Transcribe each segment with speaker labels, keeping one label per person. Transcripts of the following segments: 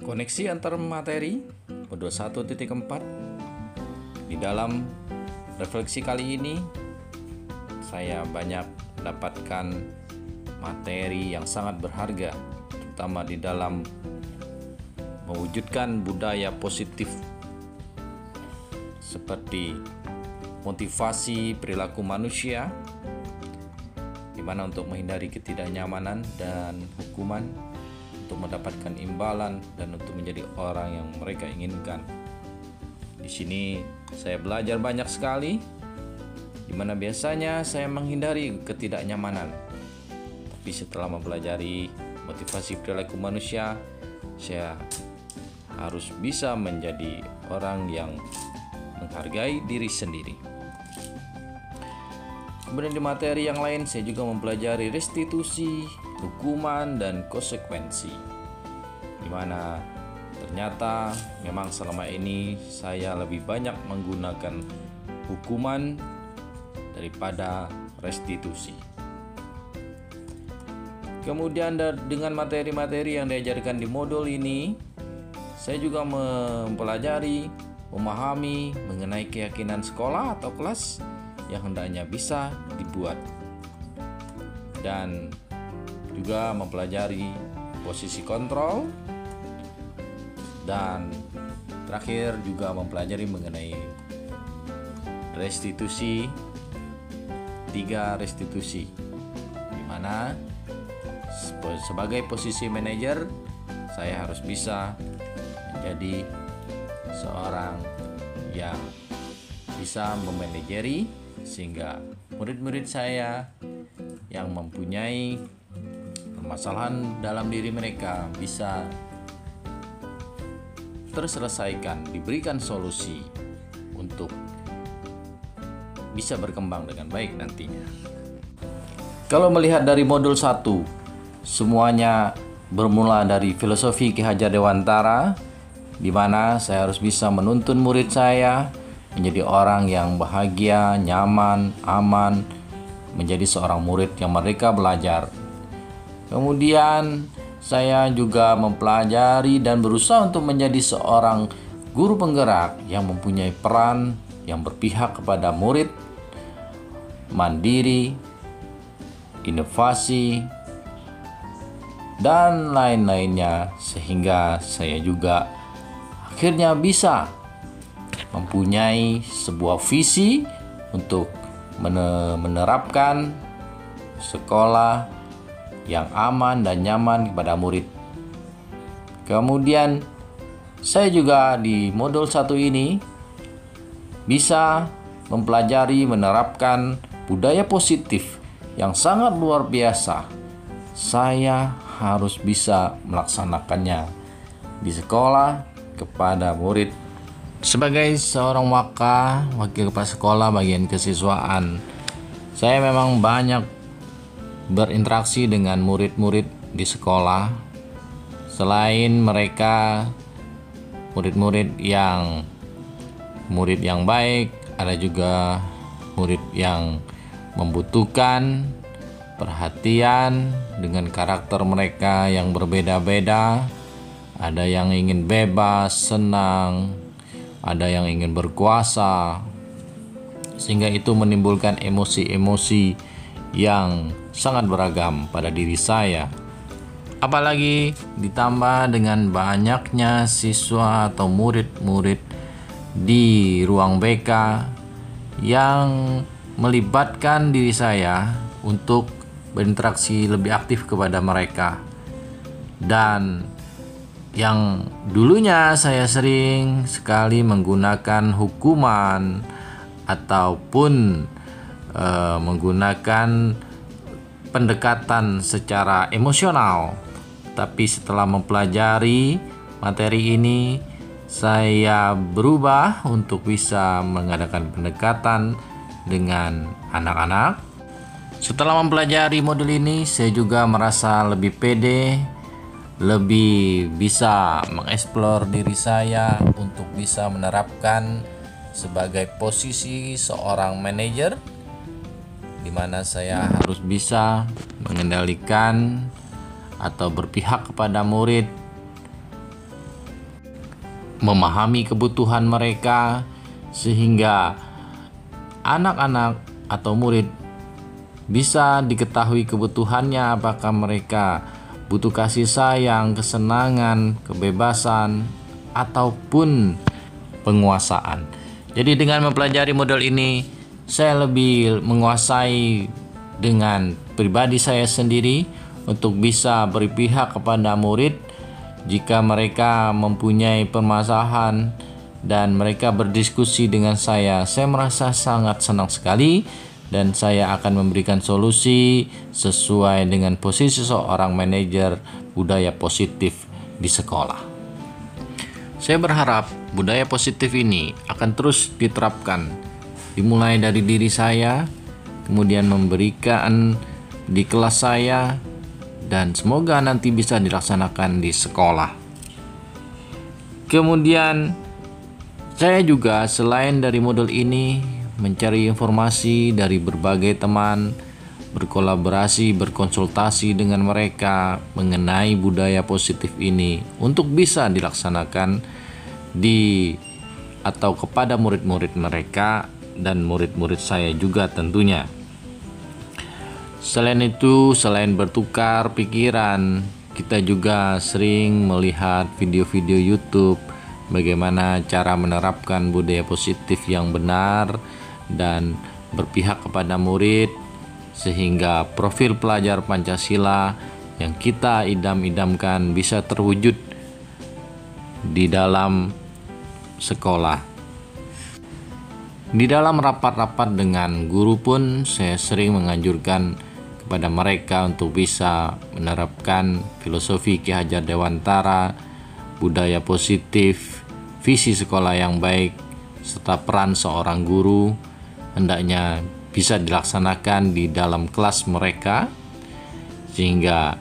Speaker 1: Koneksi antar materi modul 1.4. Di dalam refleksi kali ini saya banyak mendapatkan materi yang sangat berharga, terutama di dalam mewujudkan budaya positif seperti motivasi perilaku manusia, di mana untuk menghindari ketidaknyamanan dan hukuman, untuk mendapatkan imbalan dan untuk menjadi orang yang mereka inginkan. Di sini saya belajar banyak sekali, di mana biasanya saya menghindari ketidaknyamanan. Tapi setelah mempelajari motivasi perilaku manusia, saya harus bisa menjadi orang yang menghargai diri sendiri. Kemudian di materi yang lain saya juga mempelajari restitusi, hukuman, dan konsekuensi, di mana ternyata memang selama ini saya lebih banyak menggunakan hukuman daripada restitusi. Kemudian dengan materi-materi yang diajarkan di modul ini, saya juga mempelajari, memahami mengenai keyakinan sekolah atau kelas yang hendaknya bisa dibuat, dan juga mempelajari posisi kontrol, dan terakhir juga mempelajari mengenai restitusi, 3 restitusi, di mana sebagai posisi manajer saya harus bisa menjadi seorang yang bisa memanajeri, sehingga murid-murid saya yang mempunyai permasalahan dalam diri mereka bisa terselesaikan, diberikan solusi untuk bisa berkembang dengan baik nantinya. Kalau melihat dari modul 1, semuanya bermula dari filosofi Ki Hajar Dewantara, di mana saya harus bisa menuntun murid saya menjadi orang yang bahagia, nyaman, aman, menjadi seorang murid yang merdeka belajar. Kemudian saya juga mempelajari dan berusaha untuk menjadi seorang guru penggerak yang mempunyai peran yang berpihak kepada murid, mandiri, inovasi, dan lain-lainnya, sehingga saya juga akhirnya bisa mempunyai sebuah visi untuk menerapkan sekolah yang aman dan nyaman kepada murid. Kemudian saya juga di modul 1 ini bisa mempelajari menerapkan budaya positif yang sangat luar biasa. Saya harus bisa melaksanakannya di sekolah kepada murid. Sebagai seorang wakil kepala sekolah bagian kesiswaan, saya memang banyak berinteraksi dengan murid-murid di sekolah. Selain mereka murid yang baik, ada juga murid yang membutuhkan perhatian dengan karakter mereka yang berbeda-beda. Ada yang ingin bebas, senang, ada yang ingin berkuasa, sehingga itu menimbulkan emosi-emosi yang sangat beragam pada diri saya. Apalagi ditambah dengan banyaknya siswa atau murid-murid di ruang BK yang melibatkan diri saya untuk berinteraksi lebih aktif kepada mereka. Dan yang dulunya saya sering sekali menggunakan hukuman ataupun menggunakan pendekatan secara emosional, tapi setelah mempelajari materi ini, saya berubah untuk bisa mengadakan pendekatan dengan anak-anak. Setelah mempelajari modul ini, saya juga merasa lebih pede, lebih bisa mengeksplor diri saya untuk bisa menerapkan sebagai posisi seorang manajer, di mana saya harus bisa mengendalikan atau berpihak kepada murid memahami kebutuhan mereka, sehingga anak-anak atau murid bisa diketahui kebutuhannya, apakah mereka butuh kasih sayang, kesenangan, kebebasan, ataupun penguasaan. Jadi dengan mempelajari model ini, saya lebih menguasai dengan pribadi saya sendiri untuk bisa berpihak kepada murid jika mereka mempunyai permasalahan dan mereka berdiskusi dengan saya merasa sangat senang sekali, dan saya akan memberikan solusi sesuai dengan posisi seorang manajer budaya positif di sekolah. Saya berharap budaya positif ini akan terus diterapkan, dimulai dari diri saya, kemudian memberikan di kelas saya, dan semoga nanti bisa dilaksanakan di sekolah. Kemudian saya juga selain dari modul ini mencari informasi dari berbagai teman, berkolaborasi, berkonsultasi dengan mereka mengenai budaya positif ini untuk bisa dilaksanakan atau kepada murid-murid mereka dan murid-murid saya juga tentunya. Selain itu, selain bertukar pikiran, kita juga sering melihat video-video YouTube bagaimana cara menerapkan budaya positif yang benar dan berpihak kepada murid, sehingga profil pelajar Pancasila yang kita idam-idamkan bisa terwujud di dalam sekolah. Di dalam rapat-rapat dengan guru pun saya sering menganjurkan kepada mereka untuk bisa menerapkan filosofi Ki Hajar Dewantara, budaya positif, visi sekolah yang baik, serta peran seorang guru hendaknya bisa dilaksanakan di dalam kelas mereka, sehingga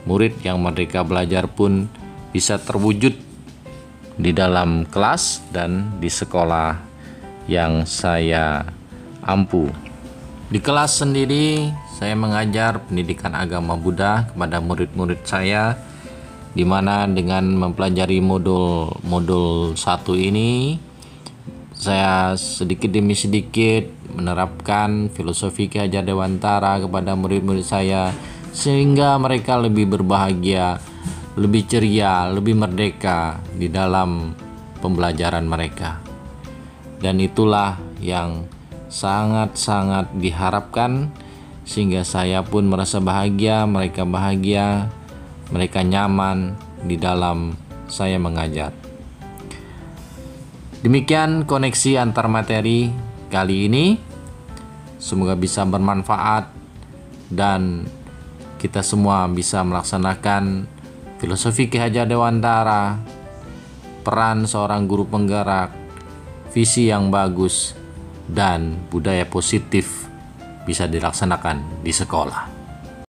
Speaker 1: murid yang mereka belajar pun bisa terwujud di dalam kelas dan di sekolah yang saya ampu. Di kelas sendiri saya mengajar pendidikan agama Buddha kepada murid-murid saya, di mana dengan mempelajari modul 1 ini saya sedikit demi sedikit menerapkan filosofi Ki Hajar Dewantara kepada murid-murid saya, sehingga mereka lebih berbahagia, lebih ceria, lebih merdeka di dalam pembelajaran mereka. Dan itulah yang sangat-sangat diharapkan, sehingga saya pun merasa bahagia, mereka nyaman di dalam saya mengajar. Demikian koneksi antar materi kali ini. Semoga bisa bermanfaat dan kita semua bisa melaksanakan filosofi Ki Hajar Dewantara, peran seorang guru penggerak, visi yang bagus, dan budaya positif bisa dilaksanakan di sekolah.